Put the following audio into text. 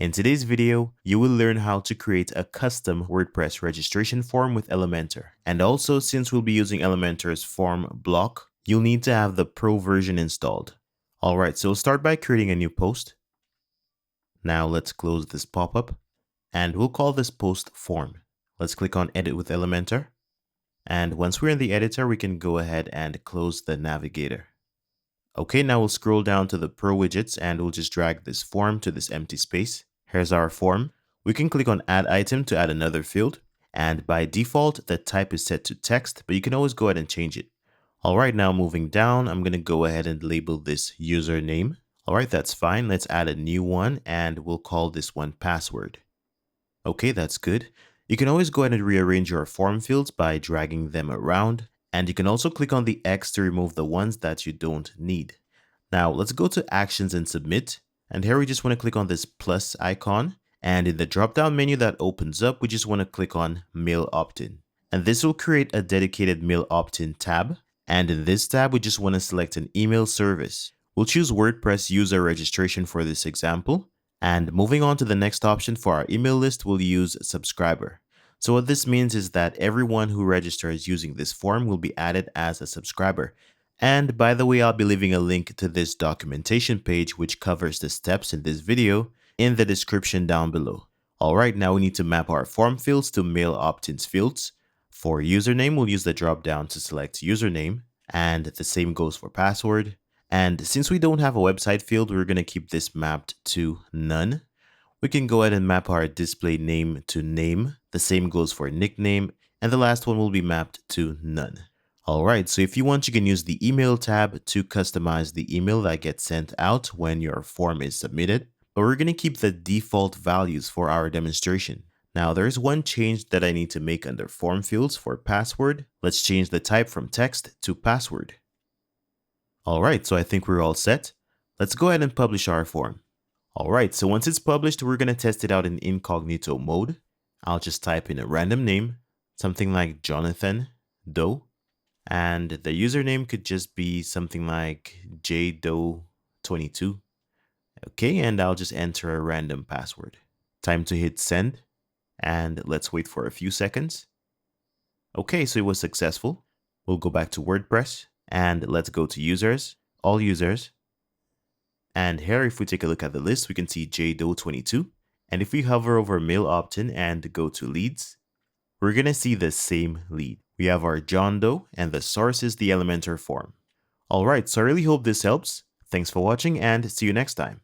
In today's video, you will learn how to create a custom WordPress registration form with Elementor. And also, since we'll be using Elementor's form block, you'll need to have the Pro version installed. Alright, so we'll start by creating a new post. Now let's close this pop-up and we'll call this post form. Let's click on Edit with Elementor. And once we're in the editor, we can go ahead and close the navigator. Okay, now we'll scroll down to the Pro widgets and we'll just drag this form to this empty space. Here's our form. We can click on Add Item to add another field. And by default, the type is set to text, but you can always go ahead and change it. All right, now moving down, I'm going to go ahead and label this username. All right, that's fine. Let's add a new one and we'll call this one password. Okay, that's good. You can always go ahead and rearrange your form fields by dragging them around. And you can also click on the X to remove the ones that you don't need. Now let's go to Actions and Submit. And here we just want to click on this plus icon. And in the drop-down menu that opens up, we just want to click on MailOptin. And this will create a dedicated MailOptin tab. And in this tab, we just want to select an email service. We'll choose WordPress user registration for this example. And moving on to the next option for our email list, we'll use subscriber. So what this means is that everyone who registers using this form will be added as a subscriber. And by the way, I'll be leaving a link to this documentation page which covers the steps in this video in the description down below. Alright, now we need to map our form fields to MailOptin's fields. For username, we'll use the drop down to select username, and the same goes for password. And since we don't have a website field, we're going to keep this mapped to none. We can go ahead and map our display name to name. The same goes for nickname, and the last one will be mapped to none. Alright, so if you want, you can use the email tab to customize the email that gets sent out when your form is submitted. But we're going to keep the default values for our demonstration. Now there's one change that I need to make under form fields for password. Let's change the type from text to password. Alright, so I think we're all set. Let's go ahead and publish our form. Alright, so once it's published, we're going to test it out in incognito mode. I'll just type in a random name, something like Jonathan Doe. And the username could just be something like jdoe22. Okay, and I'll just enter a random password. Time to hit send. And let's wait for a few seconds. Okay, so it was successful. We'll go back to WordPress and let's go to users, all users. And here, if we take a look at the list, we can see jdoe22. And if we hover over MailOptin and go to leads, we're going to see the same lead. We have our John Doe and the source is the Elementor form. Alright, so I really hope this helps. Thanks for watching and see you next time.